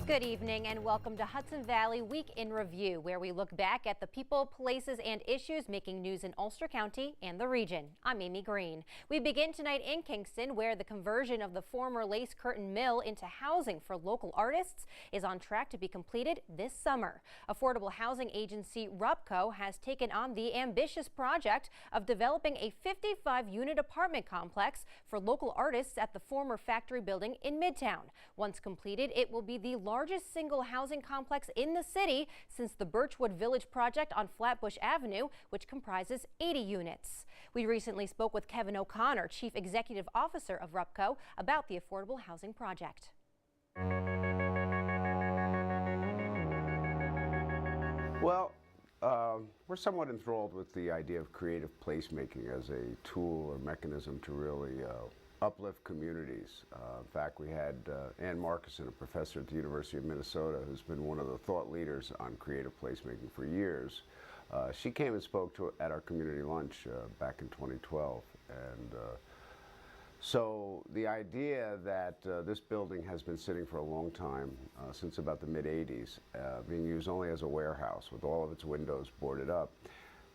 Good evening and welcome to Hudson Valley Week in Review, where we look back at the people, places, and issues making news in Ulster County and the region. I'm Amy Greene. We begin tonight in Kingston, where the conversion of the former Lace Curtain Mill into housing for local artists is on track to be completed this summer. Affordable housing agency RUPCO has taken on the ambitious project of developing a 55-unit apartment complex for local artists at the former factory building in Midtown. Once completed, it will be the largest single housing complex in the city since the Birchwood Village project on Flatbush Avenue, which comprises 80 units. We recently spoke with Kevin O'Connor, Chief Executive Officer of RUPCO, about the affordable housing project. Well, we're somewhat enthralled with the idea of creative placemaking as a tool or mechanism to really uplift communities. In fact, we had Ann Markison, a professor at the University of Minnesota, who's been one of the thought leaders on creative placemaking for years. She came and spoke at our community lunch back in 2012. And so the idea that this building has been sitting for a long time, since about the mid-'80s, being used only as a warehouse with all of its windows boarded up.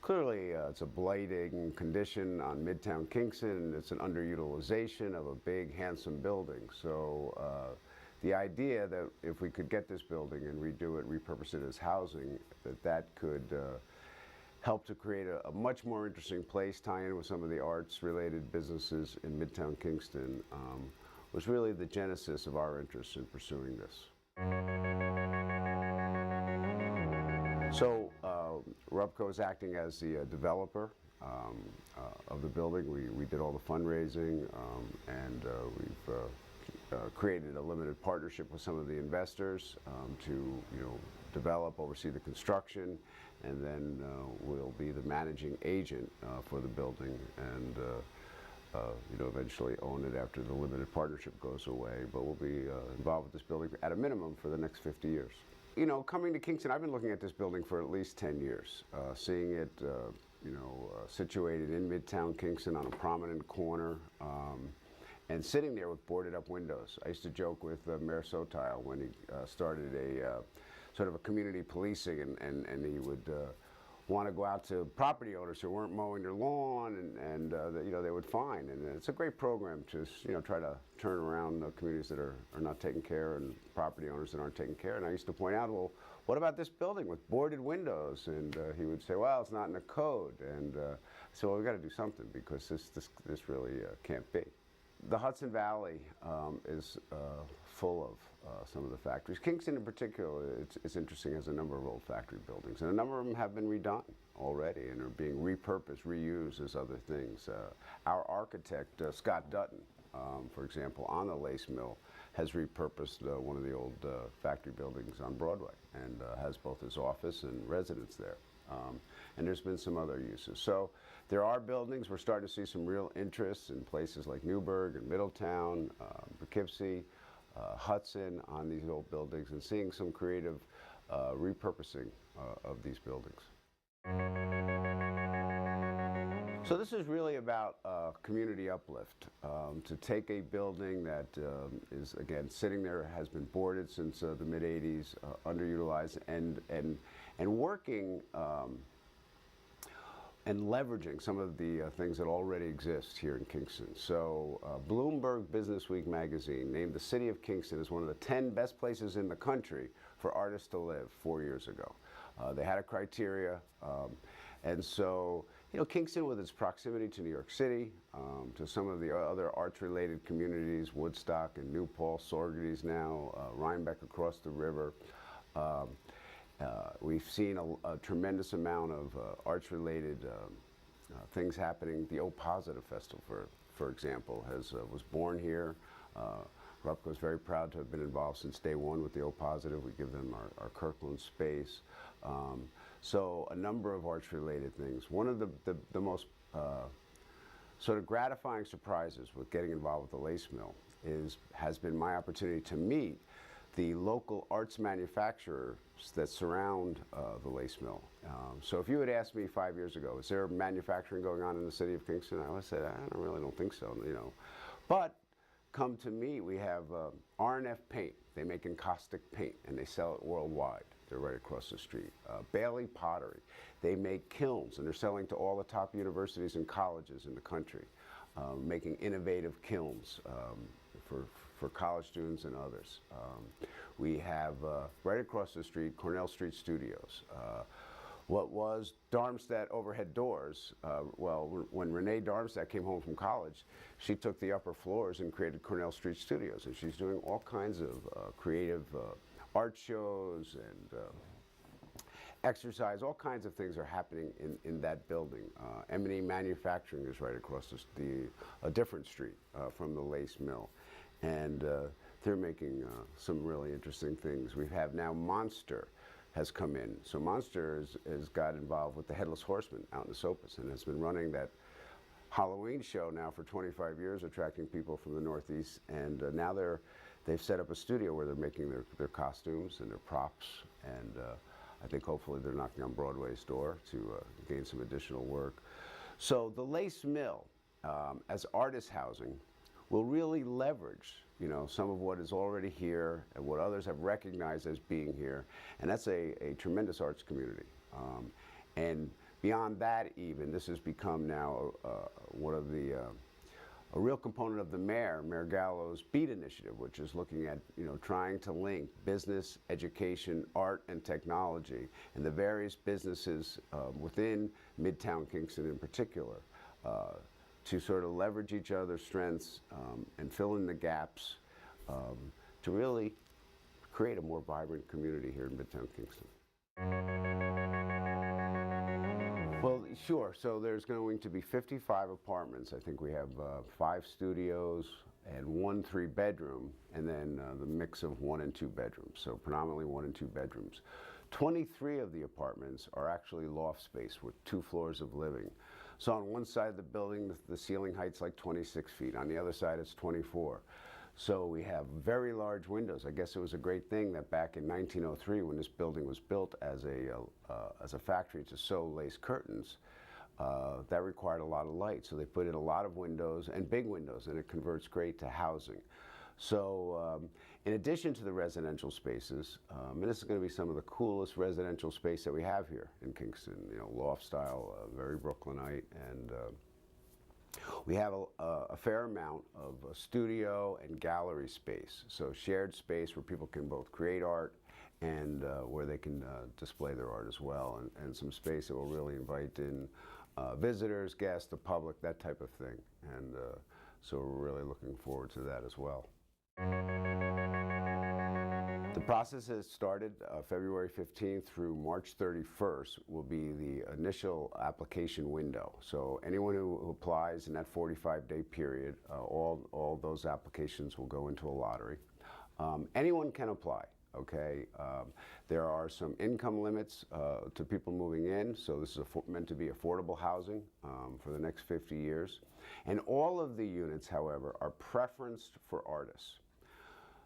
Clearly, it's a blighting condition on Midtown Kingston. It's an underutilization of a big, handsome building. So the idea that if we could get this building and redo it, repurpose it as housing, that could help to create a much more interesting place, tie in with some of the arts-related businesses in Midtown Kingston, was really the genesis of our interest in pursuing this. So RUPCO is acting as the developer of the building. We did all the fundraising, and we've created a limited partnership with some of the investors to develop, oversee the construction, and then we'll be the managing agent for the building and eventually own it after the limited partnership goes away. But we'll be involved with this building at a minimum for the next 50 years. Coming to Kingston, I've been looking at this building for at least 10 years, seeing it, situated in Midtown Kingston on a prominent corner, and sitting there with boarded up windows. I used to joke with Mayor Sotile when he started a sort of a community policing, and he would want to go out to property owners who weren't mowing their lawn, and they would fine. And it's a great program to try to turn around communities that are not taking care and property owners that aren't taking care. And I used to point out, well, what about this building with boarded windows? And he would say, well, it's not in the code. And so well, we've got to do something because this really can't be. The Hudson Valley is full of some of the factories. Kingston in particular, it's interesting, has a number of old factory buildings, and a number of them have been redone already and are being repurposed, reused as other things. Our architect, Scott Dutton, for example, on the Lace Mill, has repurposed one of the old factory buildings on Broadway and has both his office and residence there. And there's been some other uses. So there are buildings. We're starting to see some real interest in places like Newburgh and Middletown, Poughkeepsie, Hudson on these old buildings, and seeing some creative repurposing of these buildings. So this is really about community uplift, to take a building that is, again, sitting there, has been boarded since the mid-'80s, underutilized, and working and leveraging some of the things that already exist here in Kingston. So Bloomberg Businessweek magazine named the city of Kingston as one of the 10 best places in the country for artists to live 4 years ago. They had a criteria, and so Kingston, with its proximity to New York City, to some of the other arts-related communities, Woodstock and New Paltz, Saugerties now, Rhinebeck across the river. We've seen a tremendous amount of arts-related things happening. The O Positive Festival, for example, was born here. RUPCO is very proud to have been involved since day one with the O Positive. We give them our Kirkland space. So a number of arts-related things. One of the most sort of gratifying surprises with getting involved with the Lace Mill has been my opportunity to meet the local arts manufacturers that surround the Lace Mill. So if you had asked me 5 years ago, is there manufacturing going on in the city of Kingston? I would have said, I really don't think so. But come to meet. We have R&F Paint. They make encaustic paint, and they sell it worldwide. They're right across the street. Bailey Pottery. They make kilns, and they're selling to all the top universities and colleges in the country, making innovative kilns for college students and others. We have right across the street, Cornell Street Studios. What was Darmstadt Overhead Doors, well, when Renee Darmstadt came home from college, she took the upper floors and created Cornell Street Studios, and she's doing all kinds of creative art shows and exercise. All kinds of things are happening in that building. M&E Manufacturing is right across a different street from the Lace Mill, and they're making some really interesting things. We have now Monster has come in. So Monster has got involved with the Headless Horseman out in Esopus and has been running that Halloween show now for 25 years, attracting people from the Northeast. And now they've set up a studio where they're making their costumes and their props. And I think hopefully they're knocking on Broadway's door to gain some additional work. So the Lace Mill, as artist housing, will really leverage, you know, some of what is already here and what others have recognized as being here, and that's a tremendous arts community. And beyond that, even this has become now one of the a real component of the Mayor Gallo's Beat Initiative, which is looking at, you know, trying to link business, education, art, and technology, and the various businesses within Midtown Kingston in particular, to sort of leverage each other's strengths and fill in the gaps to really create a more vibrant community here in Midtown Kingston. Well, sure. So there's going to be 55 apartments. I think we have 5 studios and 1 3-bedroom, and then the mix of 1 and 2 bedrooms. So predominantly 1 and 2 bedrooms. 23 of the apartments are actually loft space with 2 floors of living. So on one side of the building, the ceiling height's like 26 feet. On the other side, it's 24. So we have very large windows. I guess it was a great thing that back in 1903, when this building was built as a factory to sew lace curtains, that required a lot of light. So they put in a lot of windows, and big windows, and it converts great to housing. So in addition to the residential spaces, and this is going to be some of the coolest residential space that we have here in Kingston, you know, loft style, very Brooklynite, and we have a fair amount of studio and gallery space. So shared space where people can both create art and where they can display their art as well, and some space that will really invite in visitors, guests, the public, that type of thing. And so we're really looking forward to that as well. The process has started February 15th through March 31st will be the initial application window. So anyone who applies in that 45-day period, all those applications will go into a lottery. Anyone can apply, okay? There are some income limits to people moving in, so this is meant to be affordable housing for the next 50 years. And all of the units, however, are preferenced for artists.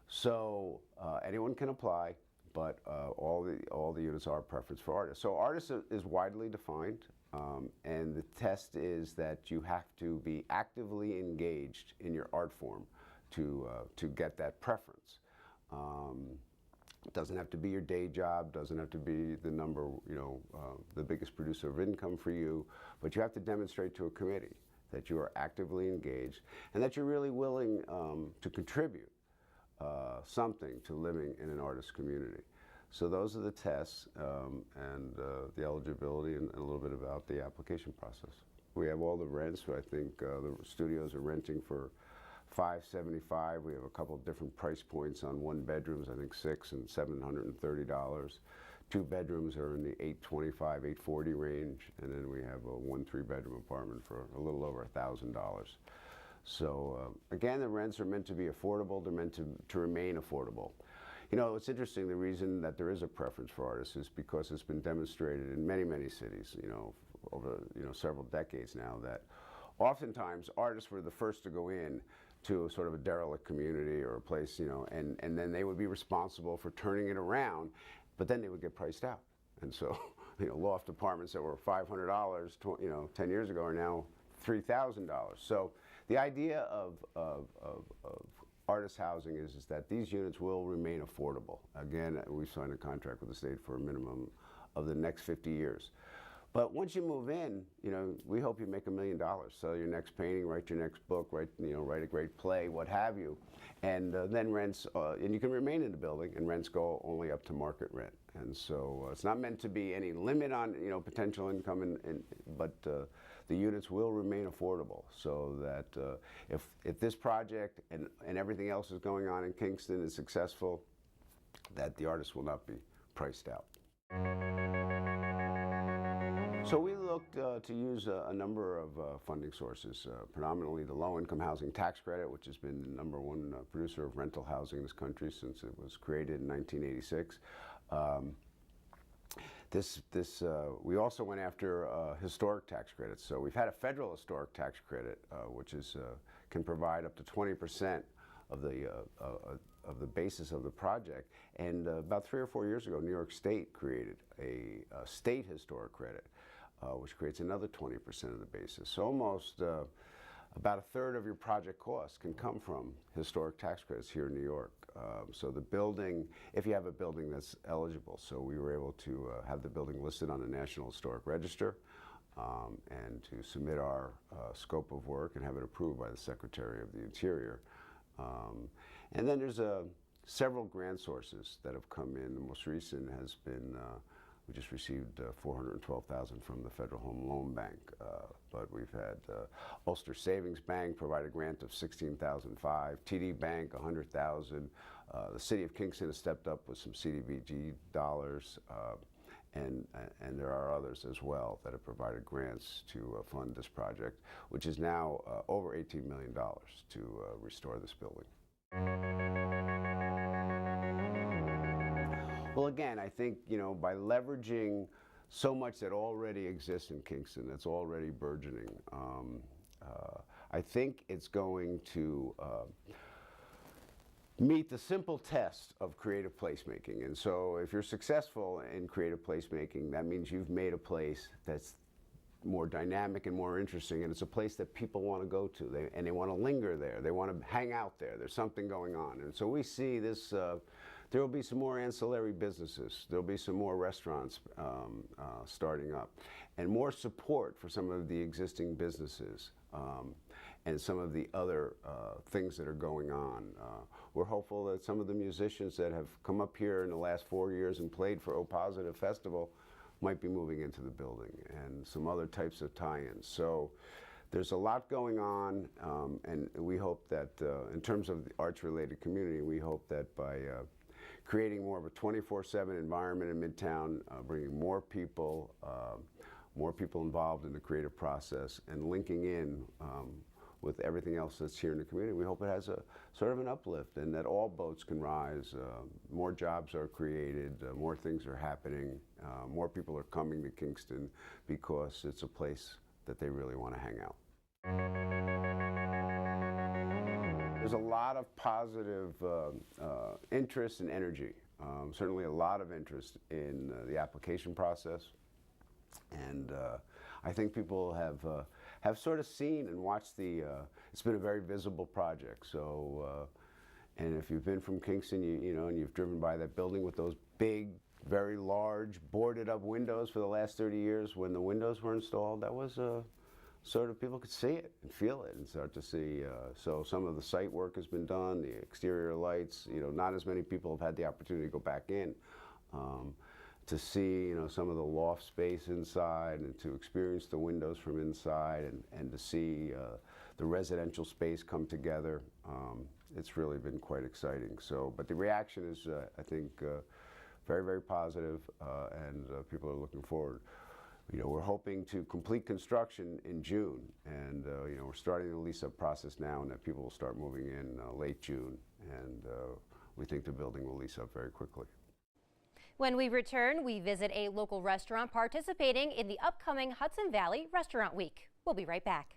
So anyone can apply, but all the units are preference for artists. So artists is widely defined, and the test is that you have to be actively engaged in your art form to get that preference. It doesn't have to be your day job, doesn't have to be the number, you know, the biggest producer of income for you, but you have to demonstrate to a committee that you are actively engaged and that you're really willing to contribute something to living in an artist community. So those are the tests and the eligibility and a little bit about the application process. We have all the rents. I think the studios are renting for $575. We have a couple of different price points on 1 bedrooms, I think $600 and $730. 2 bedrooms are in the $825, $840 range, and then we have a 1 3-bedroom apartment for a little over $1,000. So again, the rents are meant to be affordable. They're meant to remain affordable. You know, it's interesting, the reason that there is a preference for artists is because it's been demonstrated in many, many cities, you know, over, you know, several decades now, that oftentimes artists were the first to go in to a sort of a derelict community or a place, you know, and then they would be responsible for turning it around, but then they would get priced out. And so, you know, loft apartments that were $500, you know, 10 years ago are now $3,000. So the idea of artist housing is that these units will remain affordable. Again, we've signed a contract with the state for a minimum of the next 50 years. But once you move in, you know, we hope you make $1 million. Sell your next painting, write your next book, write a great play, what have you, and then rents. And you can remain in the building, and rents go only up to market rent. And so it's not meant to be any limit on potential income, but the units will remain affordable. So that if this project and everything else is going on in Kingston is successful, that the artists will not be priced out. So we looked to use a number of funding sources, predominantly the low-income housing tax credit, which has been the #1 producer of rental housing in this country since it was created in 1986. We also went after historic tax credits. So we've had a federal historic tax credit, which can provide up to 20% of the basis of the project. And about 3 or 4 years ago, New York State created a state historic credit, which creates another 20% of the basis. So almost about 1/3 of your project costs can come from historic tax credits here in New York. So the building, if you have a building that's eligible, so we were able to have the building listed on the National Historic Register and to submit our scope of work and have it approved by the Secretary of the Interior. And then there's several grant sources that have come in. The most recent has been we just received $412,000 from the Federal Home Loan Bank, but we've had Ulster Savings Bank provide a grant of $16,500, TD Bank $100,000. The City of Kingston has stepped up with some CDBG dollars, and there are others as well that have provided grants to fund this project, which is now over $18 million to restore this building. Well, again, I think, by leveraging so much that already exists in Kingston, that's already burgeoning, I think it's going to meet the simple test of creative placemaking. And so if you're successful in creative placemaking, that means you've made a place that's more dynamic and more interesting, and it's a place that people want to go to, and they want to linger there. They want to hang out there. There's something going on. And so we see this, there will be some more ancillary businesses. There'll be some more restaurants starting up, and more support for some of the existing businesses and some of the other things that are going on. We're hopeful that some of the musicians that have come up here in the last 4 years and played for O Positive Festival might be moving into the building, and some other types of tie-ins. So there's a lot going on, and we hope that in terms of the arts-related community, we hope that by creating more of a 24/7 environment in Midtown, bringing more people involved in the creative process, and linking in with everything else that's here in the community, we hope it has a sort of an uplift, and that all boats can rise. More jobs are created, more things are happening, more people are coming to Kingston because it's a place that they really want to hang out. There's a lot of positive interest and energy, certainly a lot of interest in the application process. And I think people have sort of seen and watched it's been a very visible project. So, and if you've been from Kingston, and you've driven by that building with those big, very large, boarded up windows for the last 30 years, when the windows were installed, that was sort of, people could see it and feel it and start to see. So some of the site work has been done, the exterior lights, not as many people have had the opportunity to go back in. To see, some of the loft space inside, and to experience the windows from inside, and to see the residential space come together. It's really been quite exciting. So, but the reaction is, I think, very, very positive, and people are looking forward. We're hoping to complete construction in June, and we're starting the lease-up process now, and that people will start moving in late June, and we think the building will lease up very quickly. When we return, we visit a local restaurant participating in the upcoming Hudson Valley Restaurant Week. We'll be right back.